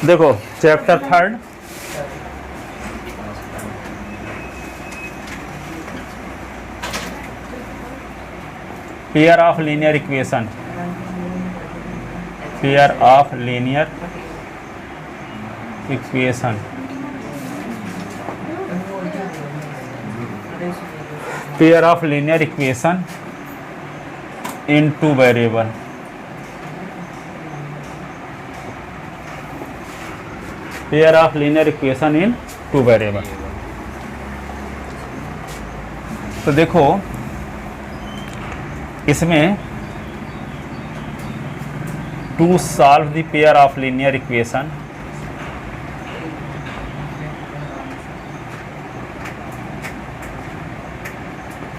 देखो chapter third, pair of linear equation, pair of linear equation, pair of linear equation in two variable. Pair of linear equation in two variable. तो देखो इसमें to solve the pair of linear equation,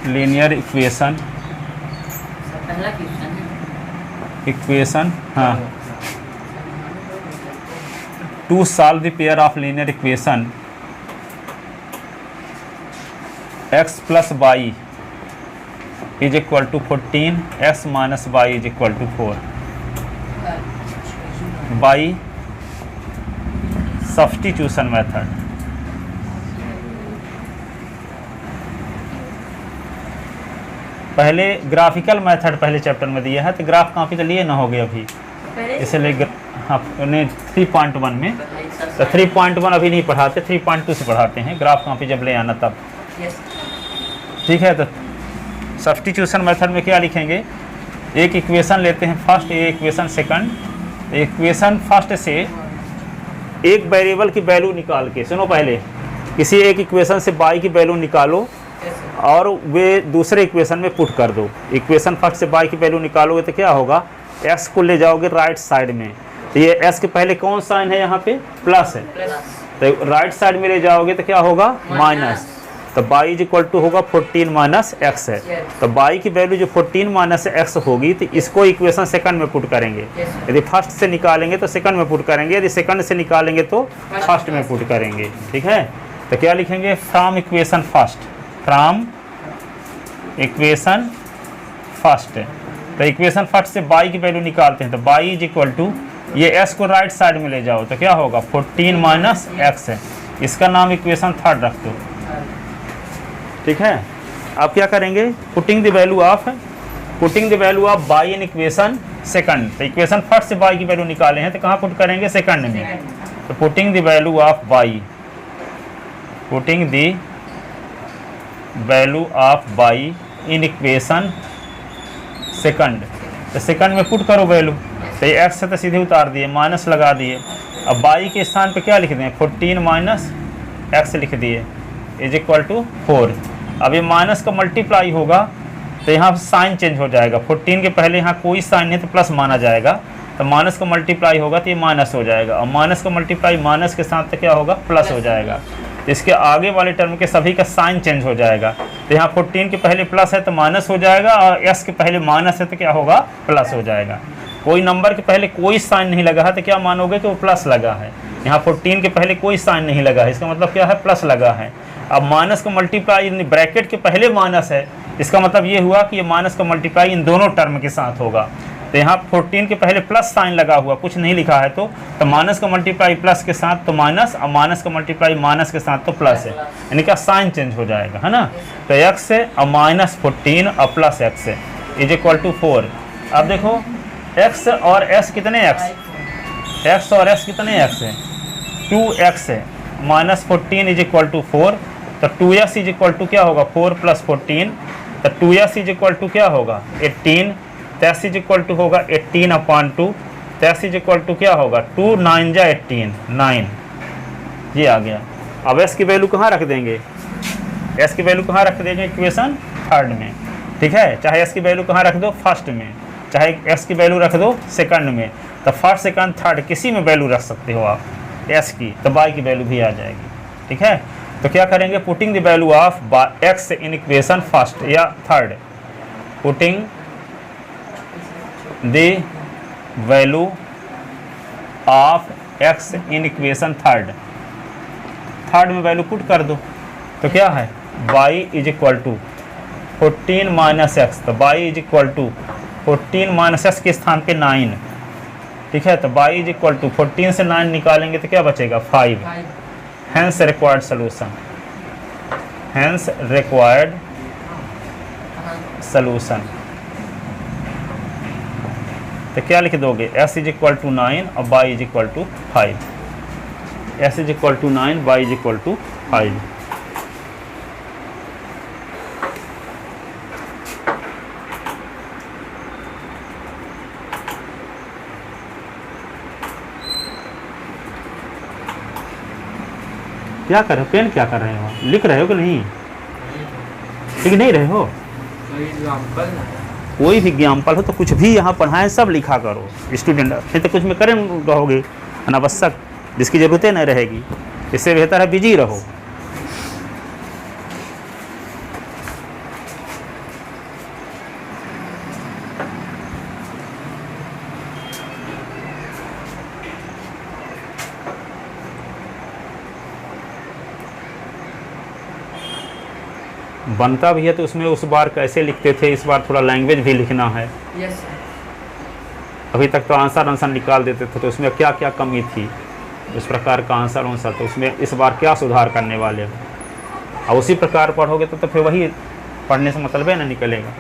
linear equation, equation हाँ, to solve the pair of linear equation x plus Y is equal to 14, x minus Y is equal to 4 by substitution method. पहले graphical method पहले chapter में दिया है, तो graph copy तो लिए ना हो गया अभी, इसलिए आपने 3.1 में, तो 3.1 अभी नहीं पढ़ाते, 3.2 से पढ़ाते हैं, ग्राफ कॉपी जब ले आना तब। ठीक है, तो सब्स्टिट्यूशन मेथड में क्या लिखेंगे, एक इक्वेशन लेते हैं फर्स्ट, एक इक्वेशन सेकंड। इक्वेशन फर्स्ट से एक वेरिएबल की वैल्यू निकाल के, सुनो पहले, किसी एक इक्वेशन से y की वैल्यू निकालो और वे दूसरे इक्वेशन में पुट कर दो। इक्वेशन फर्स्ट से y की वैल्यू निकालोगे तो क्या होगा, x को ले जाओगे राइट साइड में, तो ये s के पहले कौन साइन है, यहाँ पे प्लस है, तो राइट साइड में ले जाओगे तो क्या होगा, माइनस, तो y इज इक्वल टू होगा 14 माइनस एक्स है। तो y की वैल्यू जो 14 माइनस एक्स होगी, तो इसको इक्वेशन सेकंड में पुट करेंगे। यदि फर्स्ट से निकालेंगे तो सेकंड में पुट करेंगे, यदि सेकंड से निकालेंगे तो फर्स्ट में पुट करेंगे। ठीक है, तो क्या लिखेंगे, from equation first, from equation first. तो इक्वेशन फर्स्ट से y की वैल्यू निकालते हैं, तो y इज इक्वल टू, ये s को राइट साइड में ले जाओ तो क्या होगा, 14 माइनस एक्स है, इसका नाम इक्वेशन थर्ड रख दो। ठीक है, आप क्या करेंगे, putting the value of, putting the value of y in equation second. तो इक्वेशन फर्स्ट से y की वैल्यू निकाले हैं, तो कहाँ पुट करेंगे, सेकंड में, तो putting the value of y, putting the value of y in equation second, तो सेकंड में पुट करो वैल्यू, तो ये x से तो सीधे उतार दिए, माइनस लगा दिए, अब y के स्थान पे क्या लिख दें, 14 माइनस एक्स लिख दिए इज इक्वल टू 4। अब ये माइनस का मल्टीप्लाई होगा तो यहाँ साइन चेंज हो जाएगा, 14 के पहले यहाँ कोई साइन नहीं तो प्लस माना जाएगा, तो माइनस का मल्टीप्लाई होगा तो ये माइनस हो जाएगा, और माइनस का मल्टीप्लाई माइनस के साथ तो क्या होगा, प्लस हो जाएगा। तो इसके आगे वाले टर्म के सभी का साइन चेंज हो जाएगा, तो यहाँ 14 के पहले प्लस है तो माइनस हो जाएगा, और s के पहले माइनस है तो क्या होगा, प्लस हो जाएगा। कोई नंबर के पहले कोई साइन नहीं लगा है तो क्या मानोगे कि वो प्लस लगा है, यहाँ 14 के पहले कोई साइन नहीं लगा है, इसका मतलब क्या है, प्लस लगा है। अब माइनस का मल्टीप्लाई ब्रैकेट के पहले माइनस है, इसका मतलब ये हुआ कि ये माइनस का मल्टीप्लाई इन दोनों टर्म के साथ होगा। तो यहाँ 14 के पहले प्लस साइन लगा हुआ, कुछ नहीं लिखा है, तो माइनस का मल्टीप्लाई प्लस के साथ तो माइनस, और माइनस का मल्टीप्लाई माइनस के साथ तो प्लस है, यानी क्या साइन चेंज हो जाएगा, है ना। तो x है और माइनस 14 और प्लस x है इज इक्वल टू 4। अब देखो x और s कितने x और s कितने x है, 2x है, माइनस 14 इज इक्वल टू 4, तो 2s इज इक्वल टू क्या होगा, 4 प्लस 14, तो 2s इज इक्वल टू क्या होगा, 18, तो s इज इक्वल टू होगा 18 अपॉन 2, तो s इज इक्वल टू क्या होगा, 2 9 जा 18, 9, ये आ गया। अब s की वैल्यू कहाँ रख देंगे, s की वैल्यू कहाँ रख देंगे, इक्वेशन थर्ड में। ठीक है, चाहे s की वैल्यू कहाँ रख दो, फर्स्ट में, चाहे s की वैल्यू रख दो सेकंड में, तो फर्स्ट सेकंड थर्ड किसी में वैल्यू रख सकते हो आप s की, तो y की वैल्यू भी आ जाएगी। ठीक है, तो क्या करेंगे, putting the value of x in equation first या third, putting the value of x in equation third में वैल्यू पुट कर दो, तो क्या है, y is equal to 14 minus x, तो y is equal to 14 minus x के स्थान पे 9, ठीक है। तो वाई इज इक्वल टू 14 से 9 निकालेंगे तो क्या बचेगा 5। Hence required solution, hence required solution. तो क्या लिख दोगे, s इज इक्वल टू 9 और y is equal to 5। s is equal to 9, y is equal to 5। क्या कर रहे हो, पेन क्या कर रहे हो, लिख रहे हो कि नहीं, लिख नहीं रहे हो? कोई भी एग्जाम्पल हो तो कुछ भी यहाँ पढ़ाएं, सब लिखा करो स्टूडेंट, फिर तो कुछ में करें रहोगे अनावश्यक, जिसकी ज़रूरतें नहीं रहेगी। इससे बेहतर है बिजी रहो। बनता भी है तो उसमें उस बार कैसे लिखते थे, इस बार थोड़ा लैंग्वेज भी लिखना है। Yes sir. अभी तक तो आंसर निकाल देते थे, तो उसमें क्या क्या कमी थी, उस प्रकार का आंसर, तो उसमें इस बार क्या सुधार करने वाले हो। और उसी प्रकार पढ़ोगे तो फिर वही पढ़ने से मतलब है ना निकलेगा।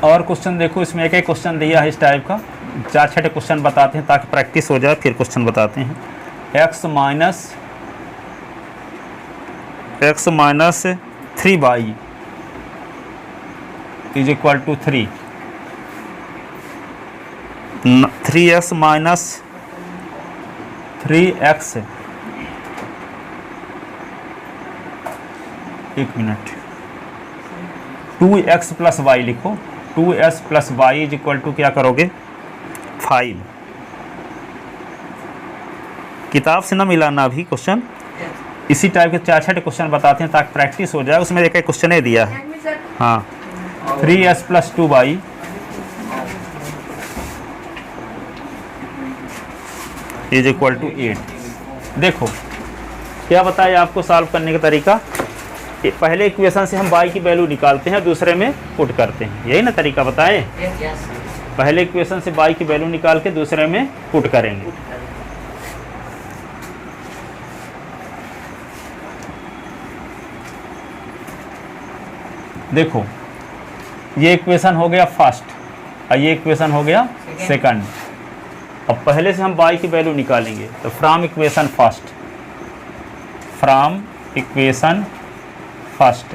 और क्वेश्चन देखो, इसमें एक एक क्वेश्चन दिया है इस टाइप का, 4-6 क्वेश्चन बताते हैं ताकि प्रैक्टिस हो जाए, फिर क्वेश्चन बताते हैं। x minus 3y is equal to 3, 3x minus 3x, एक मिनट, 2x प्लस वाई लिखो, 2s plus Y is equal to क्या करोगे 5। किताब से ना मिलाना अभी क्वेश्चन, इसी टाइप के 4-6 क्वेश्चन बताते हैं ताकि प्रैक्टिस हो जाए। उसमें एक एक क्वेश्चन दिया है, हाँ, 3s plus 2y is equal to 8। देखो क्या बताया आपको सॉल्व करने का तरीका, पहले इक्वेशन से हम y की वैल्यू निकालते हैं, दूसरे में पुट करते हैं, यही ना तरीका बताए। पहले इक्वेशन से y की वैल्यू निकाल के दूसरे में पुट करेंगे। देखो ये इक्वेशन हो गया फर्स्ट और ये इक्वेशन हो गया सेकंड। अब पहले से हम y की वैल्यू निकालेंगे, तो from equation first, from equation first.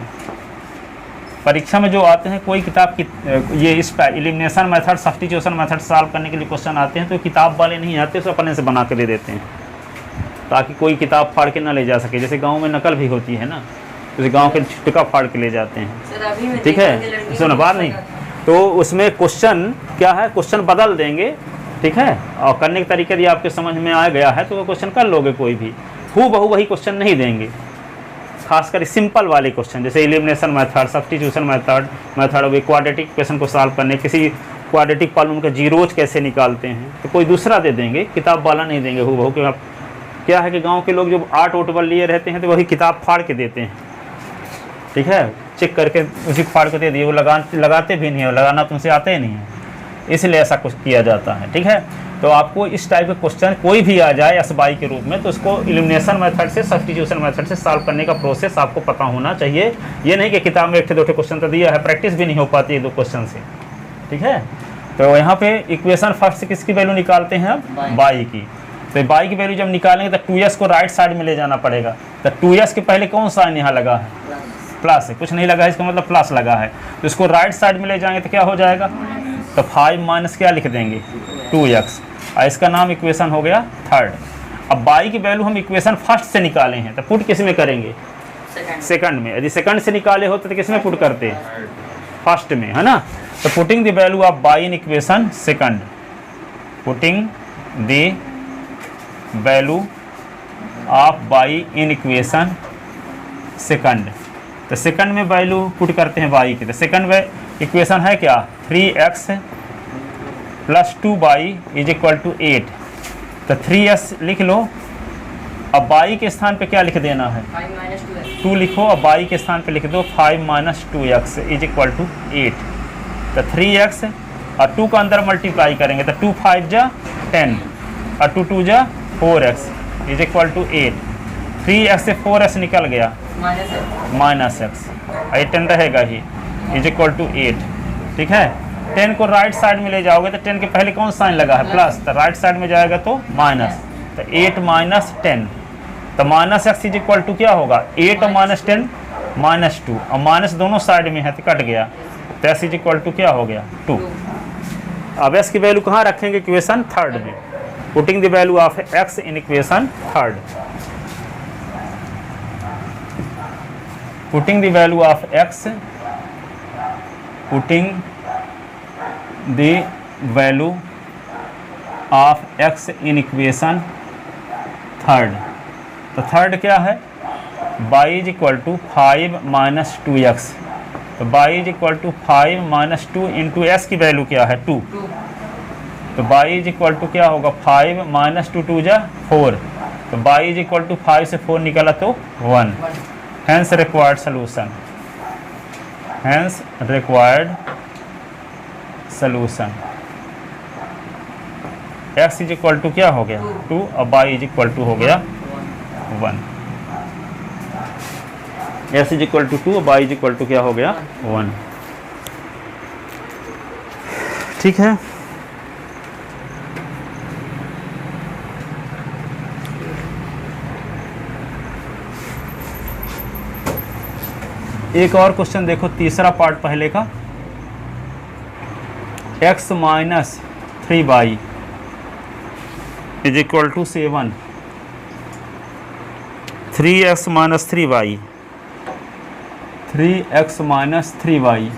परीक्षा में जो आते हैं कोई किताब की ये इस elimination method, substitution method solve करने के लिए क्वेश्चन आते हैं, तो किताब वाले नहीं आते, तो अपने से बना के दे देते हैं ताकि कोई किताब फाड़ के ना ले जा सके। जैसे गांव में नकल भी होती है ना, जैसे गांव के छुटका फाड़ के ले जाते हैं, ठीक है, सुनो बात नहीं, तो उसमें क्वेश्चन क्या है, क्वेश्चन बदल देंगे, ठीक है, और करने के तरीके यदि आपके समझ में आ गया है तो वो क्वेश्चन कर लोगे, कोई भी हूबहू वही क्वेश्चन नहीं देंगे। खासकर सिंपल वाले क्वेश्चन जैसे एलिमिनेशन मेथड, सब्स्टिट्यूशन मेथड और क्वाड्रेटिक इक्वेशन को सॉल्व करने, किसी क्वाड्रेटिक पॉलिनॉमियल के जीरोज कैसे निकालते हैं, तो कोई दूसरा दे देंगे, किताब वाला नहीं देंगे हूबहू। कि आप क्या है कि गांव के लोग जब 8 ओटबल लिए रहते हैं तो वही किताब फाड़ के देते हैं, ठीक है, चेक करके उसी फाड़ के दे दिए, वो लगाते भी नहीं है, लगाना तुमसे आते ही नहीं है, इसलिए ऐसा कुछ किया जाता है। ठीक है, तो आपको इस टाइप का क्वेश्चन कोई भी आ जाए एस बाई के रूप में तो उसको एलिमिनेशन मेथड से सब्स्टिट्यूशन मेथड से सॉल्व करने का प्रोसेस आपको पता होना चाहिए। ये नहीं कि किताब में एक दो क्वेश्चन तो दिया है, प्रैक्टिस भी नहीं हो पाती है 2 क्वेश्चन से। ठीक है, तो यहाँ पे इक्वेशन फर्स्ट से किसकी वैल्यू निकालते हैं अब, बाई की। तो बाई की वैल्यू जब निकालेंगे तो 2s को राइट साइड में ले जाना पड़ेगा। तो 2s के पहले कौन साइन यहाँ लगा है, प्लस है, कुछ नहीं लगा है, इसका मतलब प्लस लगा है। तो इसको राइट साइड में ले जाएंगे तो क्या हो जाएगा, तो 5 माइनस क्या लिख देंगे 2x, और इसका नाम इक्वेशन हो गया थर्ड। अब बाई की वैल्यू हम इक्वेशन फर्स्ट से निकाले हैं तो पुट किस में करेंगे, सेकंड में। यदि सेकंड से निकाले होते तो किस में पुट करते, फर्स्ट में, है ना। तो putting the value of y in equation second, putting the value of y in equation second. तो सेकंड में वैल्यू पुट करते हैं बाई की। तो सेकंड में इक्वेशन है क्या, 3x plus 2y is equal to 8। तो 3s लिख लो, अब बाई के स्थान पे क्या लिख देना है, 2 लिखो, अब बाई के स्थान पे लिख दो 5 माइनस 2x इज इक्वल टू 8। तो 3x और 2 का अंदर मल्टीप्लाई करेंगे तो 2 5 जा 10 और 2 2 जा 4x is equal to 8। 3x से 4s निकल गया माइनस x, 10 रहेगा ही, इज इक्वल टू 8। ठीक है, 10 को राइट साइड में ले जाओगे तो 10 के पहले कौन साइन लगा है, प्लस, तो राइट साइड में जाएगा तो माइनस, तो 8 माइनस 10। तो minus x is equal to क्या होगा, 8 और माइनस 10 माइनस 2, और माइनस दोनों साइड में है तो कट गया, तो एक्स इज इक्वल टू क्या हो गया 2। अब एक्स की वैल्यू कहाँ रखेंगे, इक्वेशन थर्ड में, putting the value of x in equation third. Putting the value of x, putting the value of x in equation third. तो थर्ड क्या है, बाई इज इक्वल टू 5 माइनस 2x। तो y is equal to 5 minus 2 into x की value क्या है 2। तो y is equal to क्या होगा, 5 माइनस 2 2 जा 4। तो बाई इज इक्वल टू 5 से 4 निकला तो 1। Hence required solution, hence required solution, x is equal to क्या हो गया 2 और y इज इक्वल टू हो गया 1। x इज इक्वल टू 2 और y इज इक्वल टू क्या हो गया 1। ठीक है, एक और क्वेश्चन देखो, तीसरा पार्ट पहले का, x minus 3y is equal to 7। 3x minus 3y, 3x minus 3y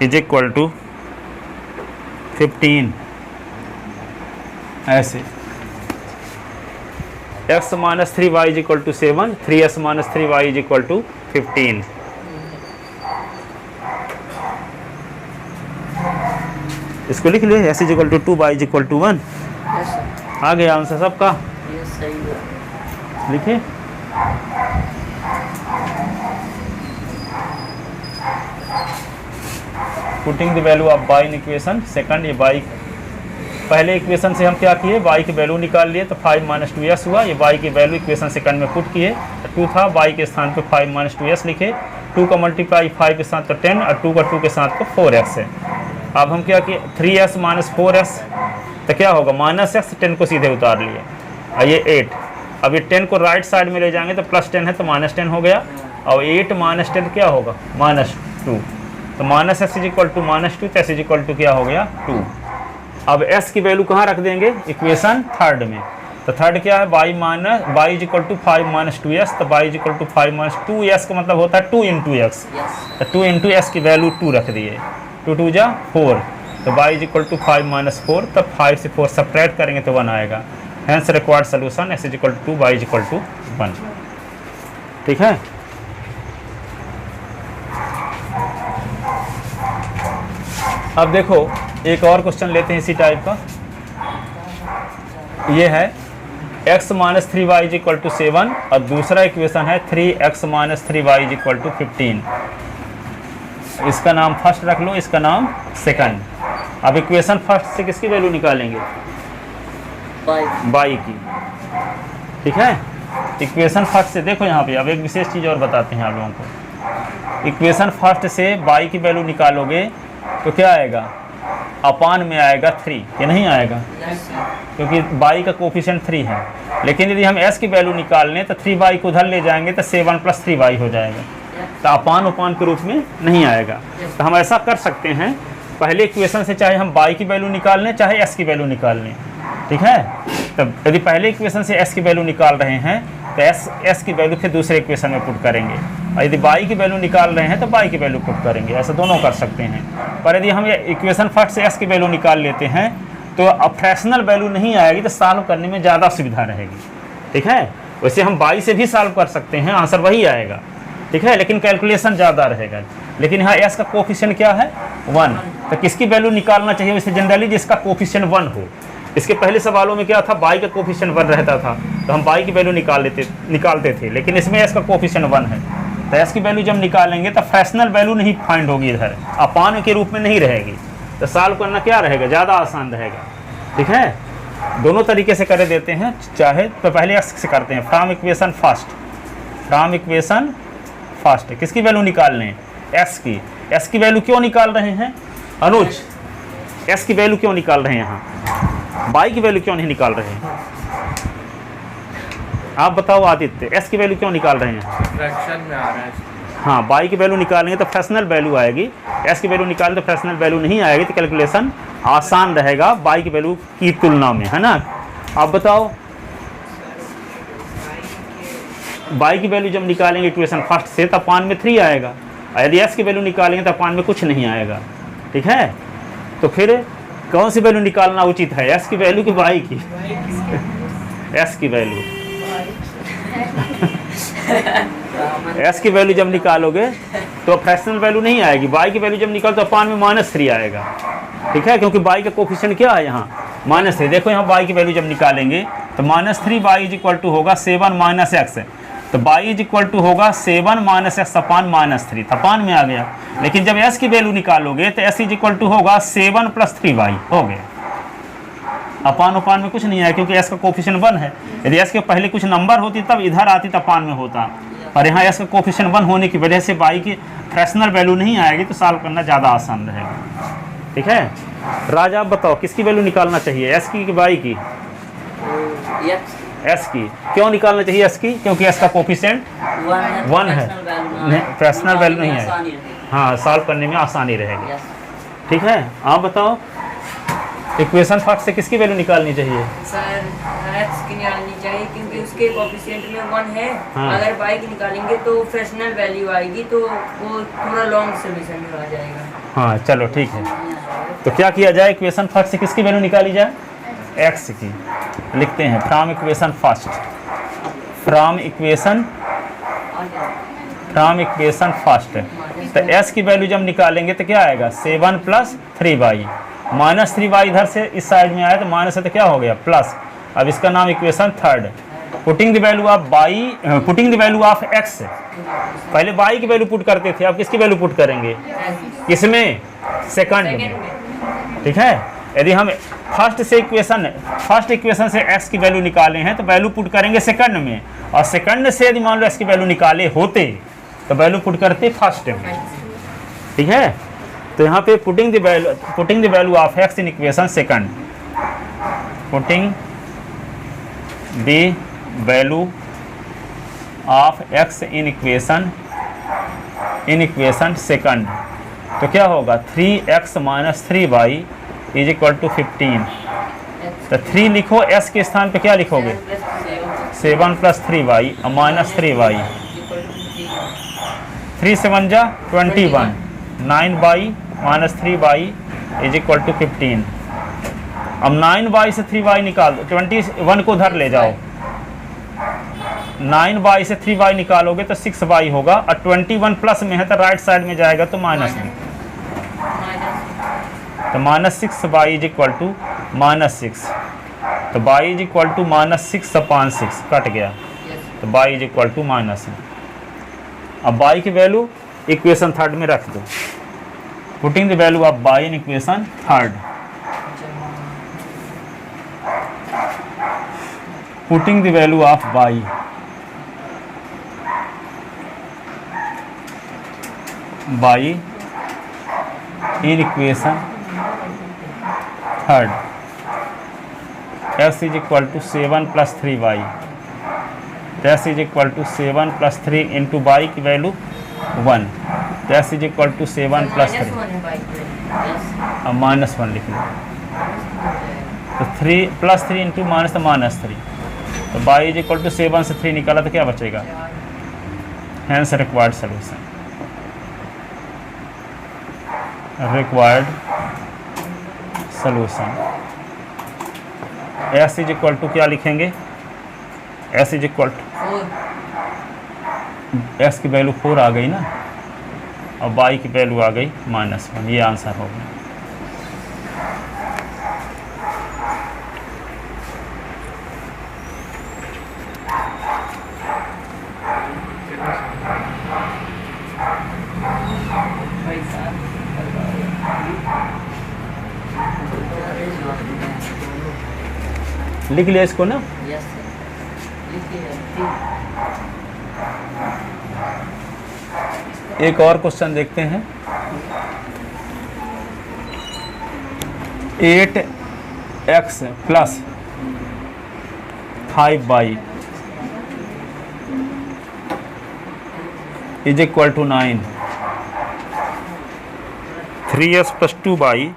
is equal to 15। ऐसे x minus 3y is equal to 7, 3x minus 3y is equal to 15। इसको लिख ले, x is equal to 2, y is equal to 1। आ गया answer सबका, लिखे। Putting the value of y in equation second. ये y पहले इक्वेशन से हम क्या किए, y की वैल्यू निकाल लिए तो 5 माइनस 2s हुआ। ये y की वैल्यू इक्वेशन सेकंड में पुट किए तो 2 था, y के स्थान पे 5 माइनस 2s लिखे। 2 का मल्टीप्लाई 5 के साथ तो 10 और 2 का 2 के साथ तो 4x है। अब हम क्या किए, 3s माइनस 4s तो क्या होगा माइनस x, 10 को सीधे उतार लिए और ये 8। अब ये 10 को राइट साइड में ले जाएंगे तो प्लस 10 है तो माइनस 10 हो गया, और 8 माइनस 10 क्या होगा माइनस 2। तो minus x is equal to minus 2, तो एक्स इज इक्वल टू क्या हो गया 2। अब s की वैल्यू कहाँ रख देंगे, इक्वेशन थर्ड में। तो थर्ड क्या है, y is equal to 5 minus 2s। तो y is equal to 5 minus 2s का मतलब होता है 2 इंटू एक्स। तो 2 इंटू एस की वैल्यू 2 रख दिए, 2 2 जा 4। तो y is equal to 5 minus 4, तब 5 से 4 सब्ट्रैक्ट करेंगे तो 1 आएगा। Hence required solution x is equal to 2, y is equal to 1। ठीक है, अब देखो एक और क्वेश्चन लेते हैं इसी टाइप का। ये है x minus 3y is equal to 7 और दूसरा इक्वेशन है 3x minus 3y is equal to 15। इसका नाम फर्स्ट रख लो, इसका नाम सेकंड। अब इक्वेशन फर्स्ट से किसकी वैल्यू निकालेंगे? बाई की। ठीक है, इक्वेशन फर्स्ट से देखो यहाँ पे अब एक विशेष चीज़ और बताते हैं आप लोगों को। इक्वेशन फर्स्ट से बाई की वैल्यू निकालोगे तो क्या आएगा? अपान में आएगा 3, ये नहीं आएगा क्योंकि बाई का कोफिशिएंट 3 है। लेकिन यदि हम एस की वैल्यू निकाल लें तो 3 बाई को उधर ले जाएंगे तो 7 + 3 बाई हो जाएगा, तो अपान के रूप में नहीं आएगा। तो हम ऐसा कर सकते हैं, पहले इक्वेशन से चाहे हम बाई की वैल्यू निकाल लें चाहे एस की वैल्यू निकाल लें। ठीक है, तब यदि पहले इक्वेशन से एस की वैल्यू निकाल रहे हैं तो एस की वैल्यू फिर दूसरे इक्वेशन में पुट करेंगे, और यदि बाई की वैल्यू निकाल रहे हैं तो बाई की वैल्यू पुट करेंगे। ऐसा दोनों कर सकते हैं। पर यदि हम इक्वेशन फर्स्ट से एस की वैल्यू निकाल लेते हैं तो अब फ्रैक्शनल वैल्यू नहीं आएगी, तो सॉल्व करने में ज़्यादा सुविधा रहेगी। ठीक है, वैसे हम बाई से भी सॉल्व कर सकते हैं, आंसर वही आएगा। ठीक है, लेकिन कैलकुलेशन ज़्यादा रहेगा। लेकिन यहाँ एस का कोफिशिएंट क्या है? 1। तो किसकी वैल्यू निकालना चाहिए वैसे जनरली? जिसका कोफिशिएंट 1 हो। इसके पहले सवालों में क्या था? बाई का कोफिशिएंट 1 रहता था, तो हम बाई की वैल्यू निकालते थे। लेकिन इसमें एस का कोफिशिएंट 1 है, तो एस की वैल्यू जब निकालेंगे तो फ्रैक्शनल वैल्यू नहीं फाइंड होगी, इधर अपान के रूप में नहीं रहेगी। तो सॉल्व करना क्या रहेगा? ज़्यादा आसान रहेगा। ठीक है, दोनों तरीके से कर देते हैं, चाहे तो पहले एस से करते हैं। फ्रॉम इक्वेशन फर्स्ट किसकी वैल्यू निकाल लें? एस की। एस की वैल्यू क्यों निकाल रहे हैं अनुज? एस की वैल्यू क्यों निकाल रहे हैं यहाँ? बाई की वैल्यू क्यों नहीं निकाल रहे हैं? आप बताओ आदित्य, एस की वैल्यू क्यों निकाल रहे हैं? फ्रैक्शन में आ रहा है। हाँ, बाई की वैल्यू निकालेंगे तो फ्रैक्शनल वैल्यू आएगी, एस की वैल्यू निकालें तो फ्रैक्शनल वैल्यू नहीं आएगी, तो कैलकुलेशन आसान रहेगा बाई की वैल्यू की तुलना में, है ना। आप बताओ, बाई की वैल्यू जब निकालेंगे इक्वेशन फर्स्ट से तो अपान में 3 आएगा, और यदि एस की वैल्यू निकालेंगे तो अपान में कुछ नहीं आएगा। ठीक है, तो फिर कौन सी वैल्यू निकालना उचित है? एस की वैल्यू की बाई की? एस की वैल्यू। एस की वैल्यू जब निकालोगे तो फ्रैक्शनल वैल्यू नहीं आएगी, बाई की वैल्यू जब निकालो तो अपान में -3 आएगा। ठीक है, क्योंकि बाई का कोफिशिएंट क्या है यहाँ? -3। देखो यहाँ बाई की वैल्यू जब निकालेंगे तो -3 बाई इज इक्वल टू होगा 7 - x, तो बाई इज इक्वल टू होगा 7 - x अपान -3, अपान में आ गया। लेकिन जब एस की वैल्यू निकालोगे तो एस इज इक्वल टू होगा 7 + 3 बाई, हो गया। अपान में कुछ नहीं आया क्योंकि एस का कोफिशिएंट 1 है। यदि एस के पहले कुछ नंबर होती तब इधर आती तो अपान में होता, और यहाँ एस का कोफिशिएंट 1 होने की वजह से बाई की फ्रैक्शनल वैल्यू नहीं आएगी, तो सॉल्व करना ज़्यादा आसान रहेगा। ठीक है, राजा आप बताओ किसकी वैल्यू निकालना चाहिए, एस की कि बाई की? एस की। क्यों निकालना चाहिए एस की? क्योंकि एस का कोफिशिएंट 1 है, फ्रैक्शनल वैल्यू नहीं है। हाँ, सॉल्व करने में आसानी रहेगी। ठीक है, आप बताओ इक्वेशन फर्स्ट से किसकी वैल्यू निकालनी चाहिए? सर एक्स की निकालनी चाहिए क्योंकि उसके कोफिशिएंट में 1 है। हाँ। अगर बाई की निकालेंगे तो फ्रैक्शनल वैल्यू आएगी, तो वो पूरा लॉन्ग सोल्यूशन में आ जाएगा। हाँ, चलो ठीक है। तो क्या किया जाए? इक्वेशन फर्स्ट से किसकी वैल्यू निकाली जाए? एक्स की। लिखते हैं from equation first, from equation first. तो एस की वैल्यू जब निकालेंगे तो क्या आएगा? 7 + 3 बाई, -3 बाई इधर से इस साइड में आया तो माइनस है तो क्या हो गया? प्लस। अब इसका नाम equation third. Putting the value of x, पहले बाई की वैल्यू पुट करते थे, अब किसकी वैल्यू पुट करेंगे? किसमें? सेकंड में। ठीक है, यदि हम फर्स्ट इक्वेशन से एक्स की वैल्यू निकाले हैं तो वैल्यू पुट करेंगे सेकंड में, और सेकंड से यदि मान लो एक्स की वैल्यू निकाले होते तो वैल्यू पुट करते फर्स्ट में। ठीक है, तो यहाँ पे putting the value of x in equation second, putting the value of x in equation second, तो क्या होगा? 3x - 3y is equal to 15। तो 3 लिखो, s के स्थान पे क्या लिखोगे? 7 + 3y -3y, 3 से 1 जा 21, 9y - 3y is equal to 15। अब 9y से 3y निकाल दो, 21 को उधर ले जाओ, 9y से 3y निकालोगे तो 6y होगा, और 21 प्लस में है तो राइट साइड में जाएगा तो माइनस में, तो -6y इज इक्वल टू -6, तो y is equal to -6 upon 6 cut गया, तो y इज इक्वल टू -। अब y की वैल्यू इक्वेशन थर्ड में रख दो, putting the value of y in equation third, putting the value of y in equation third, x is equal to 7 + 3y, x is equal to 7 + 3 into y की value 1, x is equal to 7 + 3, अब -1 लिख लो, तो 3 + 3 into -3, तो y is equal to 7 से 3 निकाला तो क्या बचेगा, hence required solution, required solution. s is equal to क्या लिखेंगे, s is equal to x की वैल्यू 4 आ गई ना, और y की वैल्यू आ गई -1, ये आंसर होगा। लिख लिया इसको ना। यस सर, लिखिए। एक और क्वेश्चन देखते हैं। 8x + 5y is equal to 9, 3s + 2y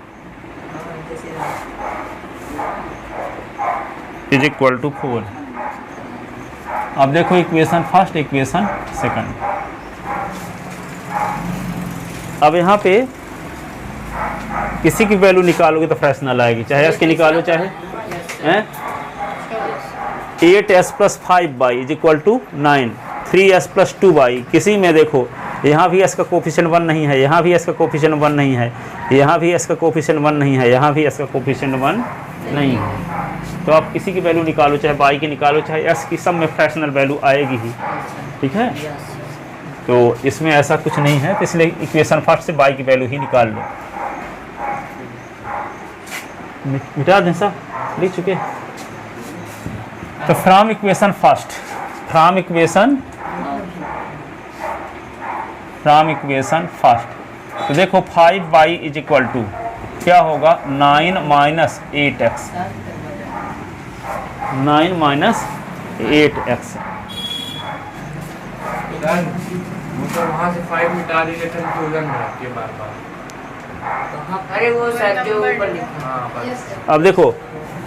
is equal to 4। अब देखो इक्वेशन फर्स्ट, इक्वेशन सेकंड। अब यहाँ पे किसी की वैल्यू निकालोगे तो फ्रैक्शनल आएगी, चाहे s की निकालो चाहे 8s + 5y is equal to 9, 3s + 2y। किसी में देखो यहाँ भी s का कोफिशिएंट 1 नहीं है, यहाँ भी s का कोफिशिएंट 1 नहीं है, यहाँ भी s का कोफिशिएंट 1 नहीं है, यहाँ भी s का कोफिशिएंट 1 नहीं है। तो आप किसी की वैल्यू निकालो, चाहे y की निकालो चाहे s की, सब में फ्रैक्शनल वैल्यू आएगी ही, ठीक है। तो इसमें ऐसा कुछ नहीं है, तो इसलिए इक्वेशन फर्स्ट से y की वैल्यू ही निकाल लो। मिटा दें सब, लिख चुके। तो from equation first, from equation first, तो देखो 5y इज इक्वल टू क्या होगा, 9 - 8x, 9 - 8x। मतलब वहाँ से 5 मिटा देंगे कंफ्यूजन में आपके बार-बार। अरे वो सर जो ऊपर लिखा। हाँ बस। अब देखो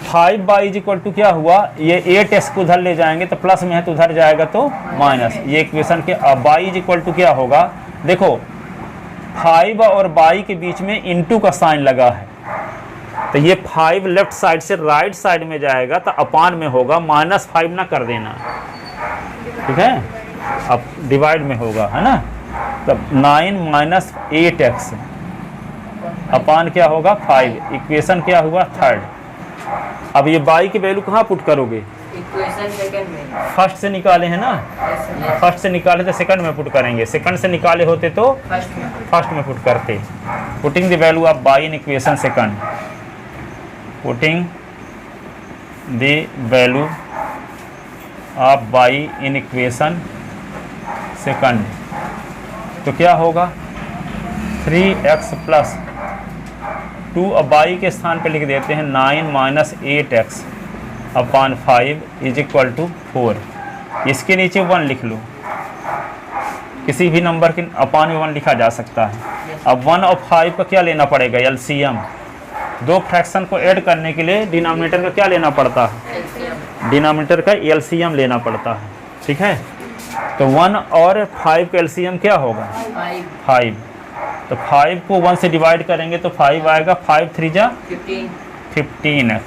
5y इज इक्वल टू क्या हुआ, ये 8x को उधर ले जाएंगे तो प्लस में है तो उधर जाएगा तो माइनस, ये इक्वेशन के। अब y इज इक्वल टू क्या होगा, देखो 5 और y के बीच में इनटू का साइन लगा है, तो ये 5 लेफ्ट साइड से राइट साइड में जाएगा तो अपान में होगा, -5 ना कर देना, ठीक है। अब डिवाइड में होगा, है ना। तब 9 - 8x अपान क्या होगा 5, इक्वेशन क्या हुआ थर्ड। अब ये y की वैल्यू कहाँ पुट करोगे, इक्वेशन सेकंड में। फर्स्ट से निकाले हैं ना, फर्स्ट से निकाले तो सेकंड में पुट करेंगे, सेकंड से निकाले होते तो फर्स्ट में पुट करते। Putting the value of y in equation second, putting the value of y in equation second, तो क्या होगा 3x + 2, अब y के स्थान पे लिख देते हैं 9 - 8x upon 5 is equal to 4। इसके नीचे 1 लिख लो, किसी भी नंबर के अपान में 1 लिखा जा सकता है। अब 1 और 5 का क्या लेना पड़ेगा, एलसीएम। दो फ्रैक्शन को ऐड करने के लिए डिनोमिनेटर का क्या लेना पड़ता है, डिनोमिनेटर का एलसीएम लेना पड़ता है, ठीक है। तो 1 और 5 का एलसीएम क्या होगा 5, तो 5 को 1 से डिवाइड करेंगे तो 5 आएगा, 5 3 जा 15x,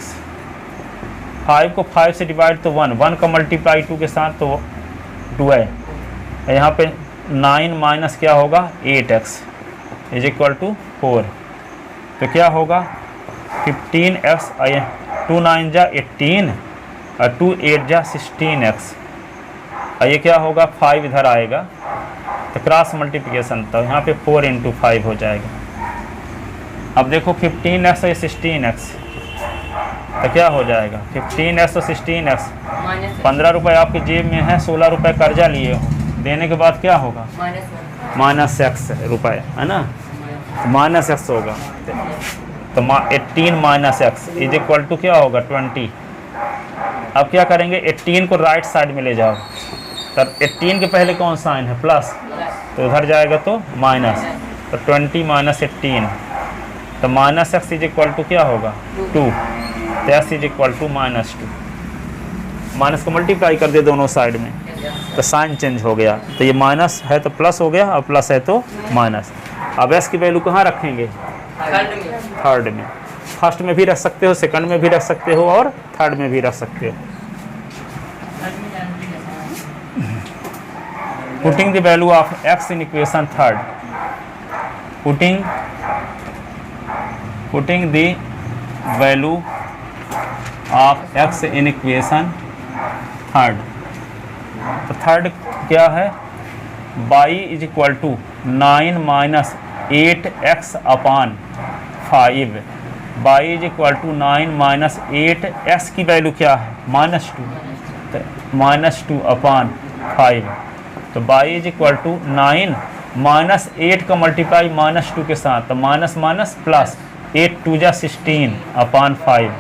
5 को 5 से डिवाइड तो 1 का मल्टीप्लाई 2 के साथ तो 2 है। यहाँ पे 9 माइनस क्या होगा 8x इज इक्वल टू 4, तो क्या होगा 15x, 2 9 जा 18 और 2 8 जा 16x, और ये क्या होगा 5 इधर आएगा तो क्रॉस मल्टीप्लिकेशन, तो यहाँ पे 4 × 5 हो जाएगा, अब देखो 15x और 16x, तो क्या हो जाएगा 15x और 16x। माइनस 15 रुपये आपके जेब में है, 16 रुपये कर्जा लिए हो, देने के बाद क्या होगा माइनस -x रुपये, है ना, -x होगा। तो 18 - x इज इक्वल टू क्या होगा 20। अब क्या करेंगे, 18 को राइट साइड में ले जाओ, तब 18 के पहले कौन साइन है प्लस, तो उधर जाएगा तो माइनस, तो 20 - 18, तो -x इज इक्वल टू क्या होगा 2, तो x is equal to -2। Minus को मल्टीप्लाई कर दे दोनों साइड में, तो साइन चेंज हो गया, तो ये माइनस है तो प्लस हो गया, और प्लस है तो माइनस। अब s की वैल्यू कहाँ रखेंगे, थर्ड में। फर्स्ट में भी रख सकते हो, सेकंड में भी रख सकते हो, और थर्ड में भी रख सकते हो। Putting the value of x in equation third, putting the value of x in equation third. तो थर्ड क्या है, y is equal to 9 - 8x upon 5। y is equal to 9 - 8x की वैल्यू क्या है -2, तो -2 अपान 5। तो y इज इक्वल टू 9 - 8 का multiply -2 के साथ, तो माइनस माइनस प्लस, 8 2 जा 16 अपान 5।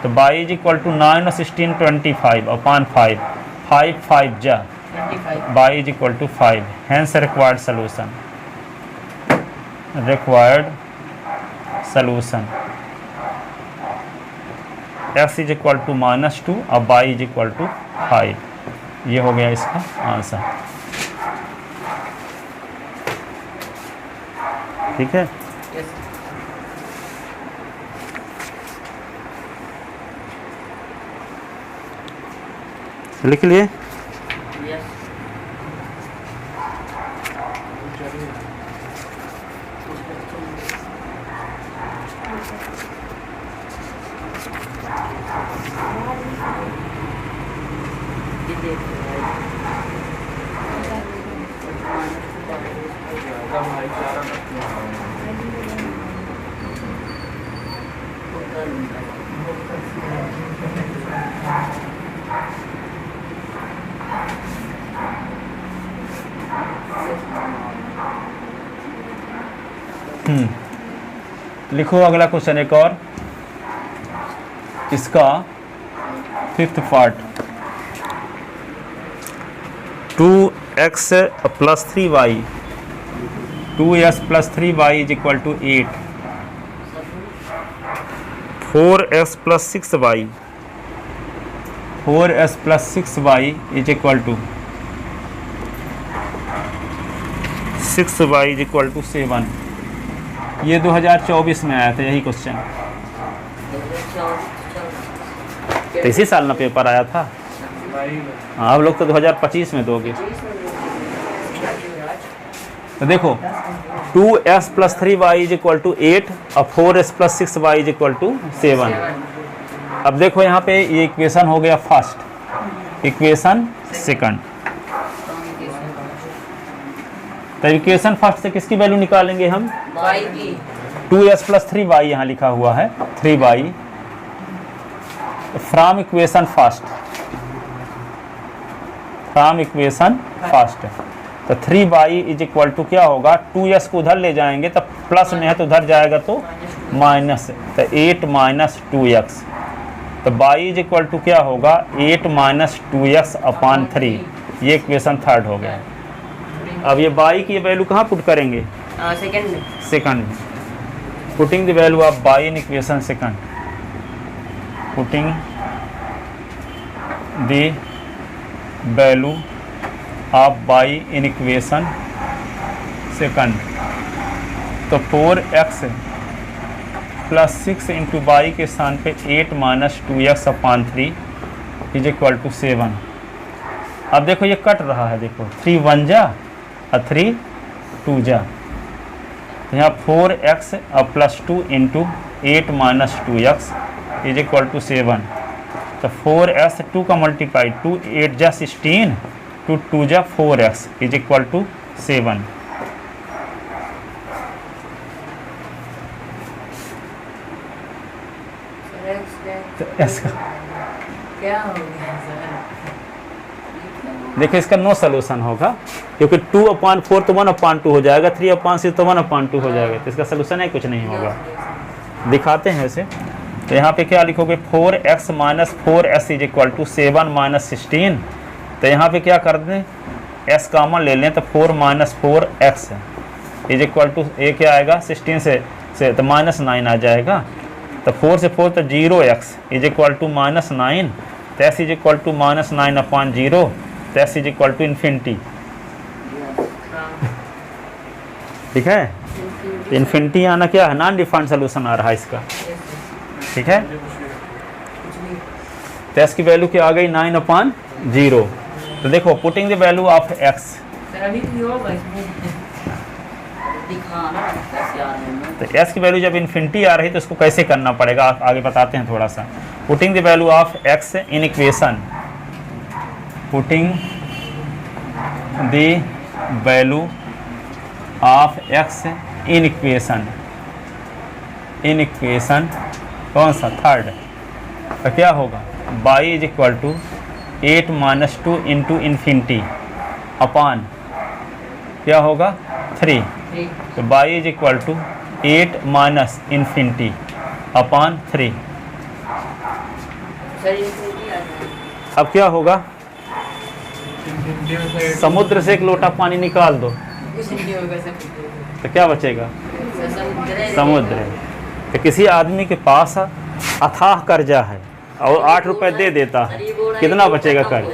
तो y इज इक्वल टू 9 और 16 25 अपान 5, 5 5 जा, y is equal to 5। Hence required solution, x is equal to -2 और y इज इक्वल टू 5। ये हो गया इसका आंसर, ठीक है। लिख लिए। लिखो अगला क्वेश्चन एक और, इसका 5th part. 2x + 3y, 2s + 3y is equal to 8। 4s + 6y, 4s + 6y is equal to 6y is equal to 7। ये 2024 में आया था यही क्वेश्चन, तो इसी साल ना पेपर आया था। हाँ, आप लोग तो 2025 में दोगे। तो देखो 2s + 3y is equal to 8 और 4s + 6y is equal to 7। अब देखो यहाँ पे ये इक्वेशन हो गया फर्स्ट, इक्वेशन सेकंड। तो इक्वेशन फर्स्ट से किसकी वैल्यू निकालेंगे हम, y की। 2s + 3y यहाँ लिखा हुआ है 3y from equation first, from equation first. तो 3y इज इक्वल टू क्या होगा, 2s को उधर ले जाएंगे तो प्लस में है तो उधर जाएगा तो माइनस, तो 8 - 2x। तो y इज इक्वल टू क्या होगा 8 - 2x अपान 3। ये इक्वेशन थर्ड हो गया। अब ये y की वैल्यू कहाँ पुट करेंगे, सेकंड में। Putting the value of y in equation second, putting the value of y in equation second. तो 4x + 6 इंटू वाई के स्थान पे 8 - 2x upon 3 is equal to 7। अब देखो ये कट रहा है, देखो 3 1 जा और 3 2 जा, तो यहाँ 4x और +2 into 8 - 2x is equal to 7। तो 4s 2 का मल्टीप्लाई 2 8 जा 16, 2 2 जा 4x इज इक्वल टू 7। तो एस का क्या हो गया सर? देखो इसका नो सोल्यूशन होगा, क्योंकि 2/4 तो 1/2 हो जाएगा, 3/6 तो 1/2 हो जाएगा, तो इसका सोल्यूशन है कुछ नहीं होगा। दिखाते हैं इसे। तो यहाँ पे क्या लिखोगे 4x minus 4s is equal to 7 minus 16। तो यहाँ पे क्या कर दें, s कॉमन ले लें तो 4 minus 4x is equal to ये क्या आएगा 16 से तो -9 आ जाएगा। तो 4 से 4 तो 0x इज इक्वल टू -9, तो s इज इक्वल टू -9/0, तो s is equal to infinity. ठीक है, इन्फिनिटी आना क्या है, नॉन डिफाइंड सोल्यूशन आ रहा है इसका। ठीक है, तो s की वैल्यू क्या आ गई 9/0। तो देखो putting the value of x, sir अभी भी होगा इसमें दिखाना कैसे आ रहे हैं। तो s की वैल्यू जब इन्फिनिटी आ रही तो इसको कैसे करना पड़ेगा आगे बताते हैं थोड़ा सा। Putting the value of x in equation, putting the value of x in equation कौन सा थर्ड, तो क्या होगा y is equal to 8 minus 2 into infinity upon क्या होगा 3। तो y is equal to 8 minus infinity upon 3। Sir infinity आ जाएगा। अब क्या होगा, समुद्र से एक लोटा पानी निकाल दो कुछ नहीं होगा सर। तो क्या बचेगा, समुद्र समुद्र। तो किसी आदमी के पास अथाह कर्जा है और 8 रुपए दे देता है, कितना बचेगा कर्ज।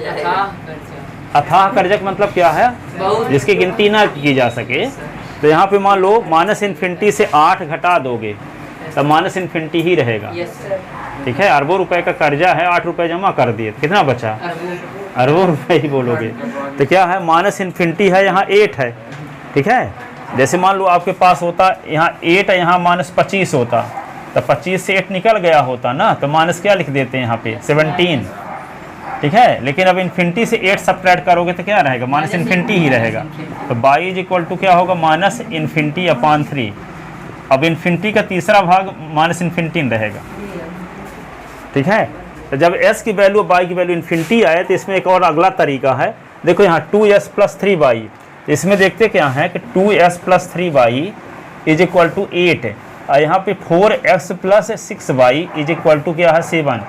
अथाह कर्जा का मतलब क्या है, जिसकी गिनती ना की जा सके। तो यहाँ पे मान लो माइनस इन्फिनिटी से 8 घटा दोगे तब माइनस इन्फिनिटी ही रहेगा। ठीक है, अरबों रुपए का कर्जा है, 8 रुपए जमा कर दिए तो कितना बचा, अरबों रुपए ही बोलोगे। तो क्या है माइनस इन्फिनिटी है, यहाँ 8 है। ठीक है, जैसे मान लो आपके पास होता यहाँ 8 है, यहाँ -25 होता, तो 25 से 8 निकल गया होता ना, तो माइनस क्या लिख देते हैं यहाँ पे 17। ठीक है, लेकिन अब इन्फिनिटी से 8 सब्ट्रैक्ट करोगे तो क्या रहेगा, माइनस इन्फिनिटी ही रहेगा। तो y इज इक्वल टू क्या होगा माइनस इन्फिनिटी अपान 3। अब इन्फिनिटी का तीसरा भाग माइनस इन्फिनिटी रहेगा। ठीक है, तो जब s की वैल्यू y की वैल्यू इन्फिनिटी आए तो इसमें एक और अगला तरीका है। देखो यहाँ 2s प्लस 3y, इसमें देखते क्या है कि 2s plus 3y is equal to 8 है, और यहाँ पे 4x plus 6y is equal to क्या है 7।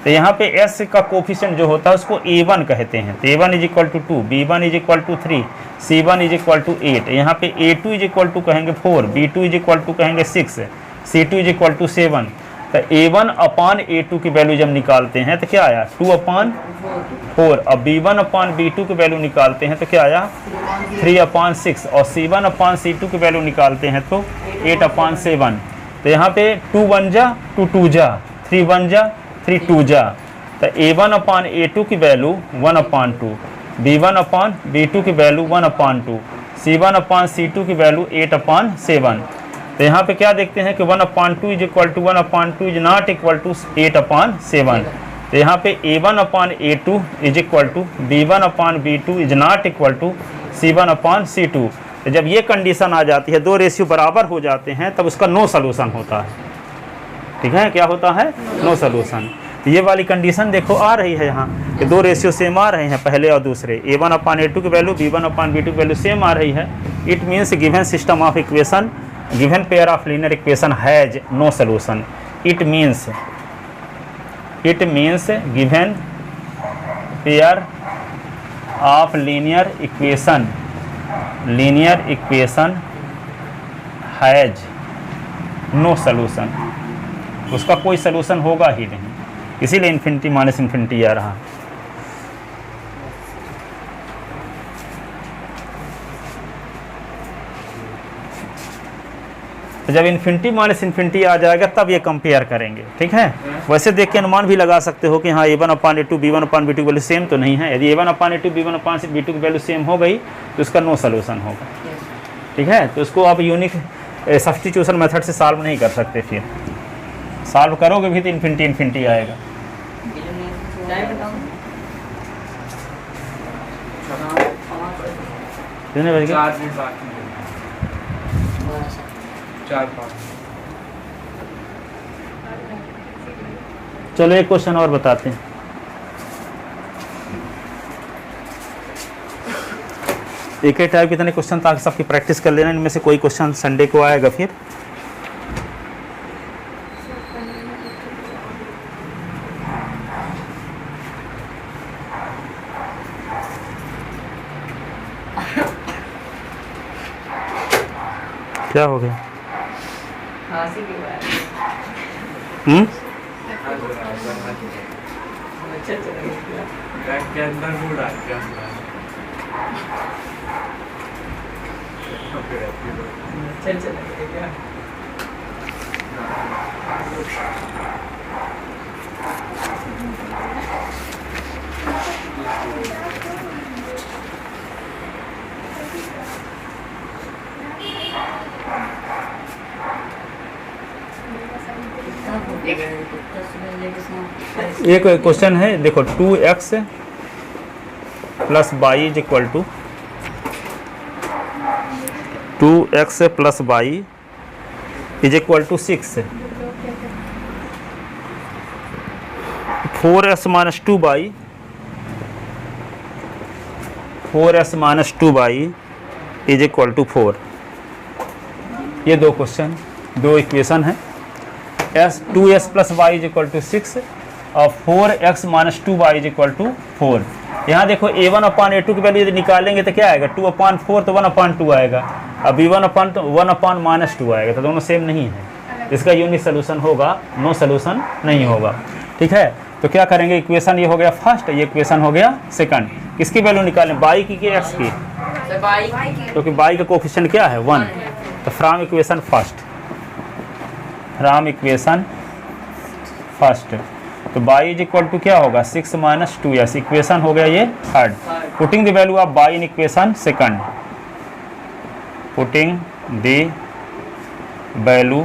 तो यहाँ पे s का कोफिशिएंट जो होता है उसको a1 कहते हैं। तो a1 is equal to 2, b1 is equal to 3, c1 is equal to 8। यहाँ पे a2 इज इक्वल टू कहेंगे 4, b2 इज इक्वल टू कहेंगे 6, c2 इज इक्वल टू 7। तो a1 अपान a2 की वैल्यू जब निकालते हैं तो क्या आया 2/4। अब b1 अपान b2 की वैल्यू निकालते हैं तो क्या आया 3/6, और c1 अपान c2 की वैल्यू निकालते हैं तो 8/7। तो यहाँ पे 2 1 जा 2 2 जा 3 1 जा 3 2 जा। तो a1 अपान a2 की वैल्यू 1/2, b1 अपान b2 की वैल्यू 1/2, c1 अपान c2 की वैल्यू 8/7। तो यहाँ पे क्या देखते हैं कि 1/2 is equal to 1/2 is not equal to 8/7। तो यहाँ पे a1 upon a2 is equal to b1 upon b2 is not equal to c1 upon c2। तो जब ये कंडीशन आ जाती है, दो रेशियो बराबर हो जाते हैं, तब उसका नो सोल्यूशन होता है। ठीक है, क्या होता है नो सोल्यूशन। तो ये वाली कंडीशन देखो आ रही है यहाँ कि दो रेशियो सेम आ रहे हैं, पहले और दूसरे, a1 अपान a2 की वैल्यू b1 अपान b2 की वैल्यू सेम आ रही है। It means given system of equation, given pair of linear equation has no solution. It means given pair of linear equation has no solution. उसका कोई solution होगा ही नहीं, इसीलिए infinity minus infinity आ रहा। तो जब इन्फिनिटी माइनस इन्फिनिटी आ जाएगा तब ये कंपेयर करेंगे। ठीक है, वैसे देख के अनुमान भी लगा सकते हो कि हाँ a1 upon a2 b1 upon b2 की वैल्यू सेम तो नहीं है। यदि a1 upon a2 b1 upon b2 की वैल्यू सेम हो गई तो उसका नो सोल्यूशन होगा। ठीक है, तो उसको आप यूनिक सब्स्टिट्यूशन मेथड से सॉल्व नहीं कर सकते, फिर सॉल्व करोगे भी तो इन्फिनिटी आएगा। कितने बज गए? 4 मिनट बाकी है, 4 5। चलो एक क्वेश्चन और बताते हैं। एक ही टाइप कितने क्वेश्चन ताकि सबकी प्रैक्टिस कर लेना, इनमें से कोई क्वेश्चन संडे को आएगा फिर। क्या हो गया? खांसी की बात है। अच्छा चला गया। बैग के अंदर मूड आ गया चल चला गया। एक क्वेश्चन है, देखो 2x plus Y is equal to 2x plus Y is equal to 6, 4s minus 2y 4s minus 2y is equal to 4। ये दो क्वेश्चन, दो इक्वेशन है। 2s plus Y is equal to 6 और 4x minus 2y is equal to 4। यहाँ देखो a1 upon a2 की value यदि निकालेंगे तो क्या आएगा? 2 अपान 4 तो 1 अपान 2 आएगा, अब b1 अपान तो 1 अपान माइनस 2 आएगा, तो दोनों सेम नहीं है। इसका यूनिक सोल्यूशन होगा, नो सोल्यूशन नहीं होगा। ठीक है, तो क्या करेंगे? इक्वेशन ये हो गया फर्स्ट, ये इक्वेशन हो गया सेकंड। किसकी वैल्यू निकालें? y की x की? क्योंकि y का कोफिशिएंट क्या है? 1। तो from equation first, from equation first, तो y इज इक्वल टू क्या होगा? 6 माइनस 2s। इक्वेशन हो गया ये third. Putting the value of y in equation second, putting the value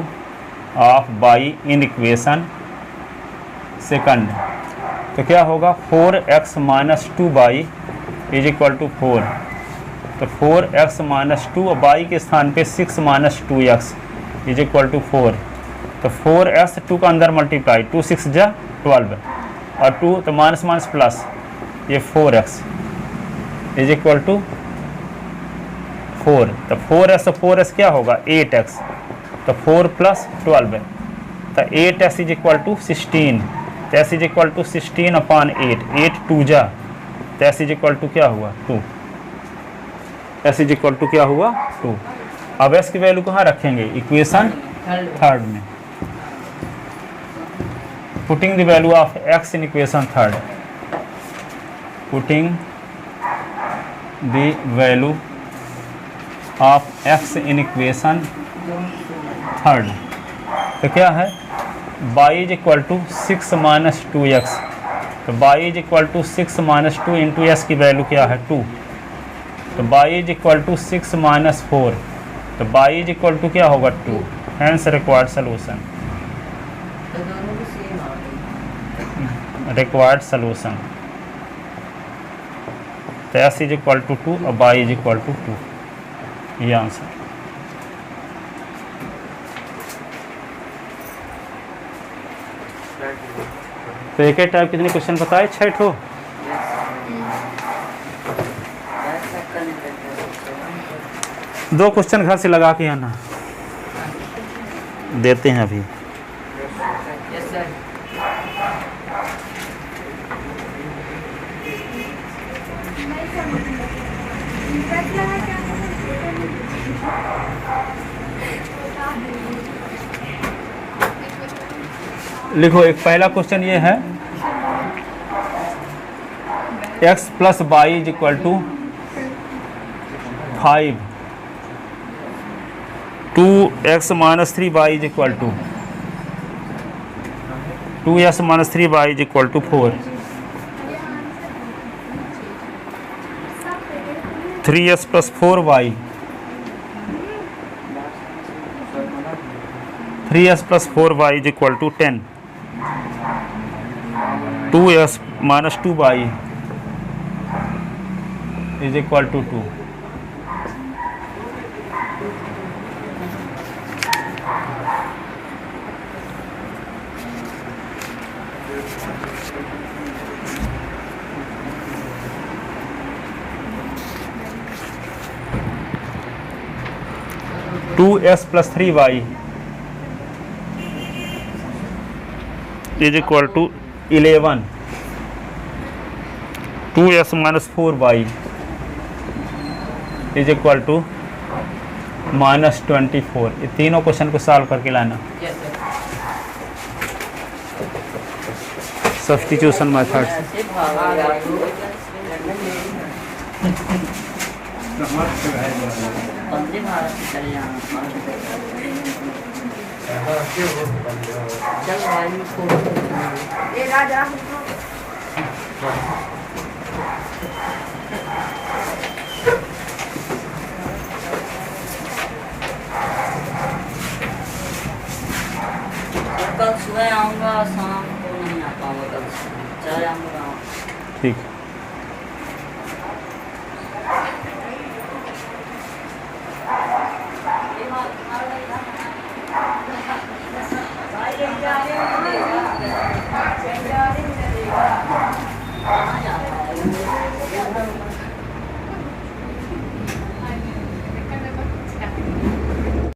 of y in equation second, तो क्या होगा? 4x minus 2y is equal to 4। तो 4x माइनस 2 और y के स्थान पे 6 minus 2x is equal to 4। तो 4s 2 का अंदर मल्टीप्लाई, 2 6 जा 12 और 2 तो माइनस माइनस प्लस, ये 4x इज इक्वल टू 4। तो 4s और 4s क्या होगा? 8x। तो 4 प्लस 12, तो 8s इज इक्वल टू 16। तो s is equal to 16 upon 8, 8 2 जा, तो s इज इक्वल टू क्या हुआ? 2। s इज इक्वल टू क्या हुआ? 2। अब s की वैल्यू कहाँ रखेंगे? इक्वेशन थर्ड में। Putting the value of x in equation third, putting the value of x in equation third, तो क्या है? y is equal to 6 minus 2x। तो y is equal to 6 minus 2 into x की value क्या है? 2। तो y is equal to 6 minus 4, तो y is equal to क्या होगा? 2। Hence required solution, required solution. तो s इज इक्वल टू 2 और y इज इक्वल टू 2, ये आंसर। तो एक एक टाइप कितने क्वेश्चन बताए? 6 ठो। दो क्वेश्चन घर से लगा के आना, देते हैं अभी। Yes sir. लिखो, एक पहला क्वेश्चन ये है, x plus Y is equal to 5, 2x minus 3y is equal to 2s minus 3y is equal to 4, 3s plus 4y, 3s plus 4y is equal to 10, 2s minus 2y is equal to 2। 2s + 3y is equal to 11। 2s - 4y is equal to -24। ये तीनों question को solve करके लाना। Yes sir. Substitution method. ऐसे भागेगा तो वंदे भारत से चले जाना। चल भाई मुझको ये राजा कल सुबह आऊँगा, शाम को नहीं आ पाऊँगा। कल चला जाऊँगा। ठीक।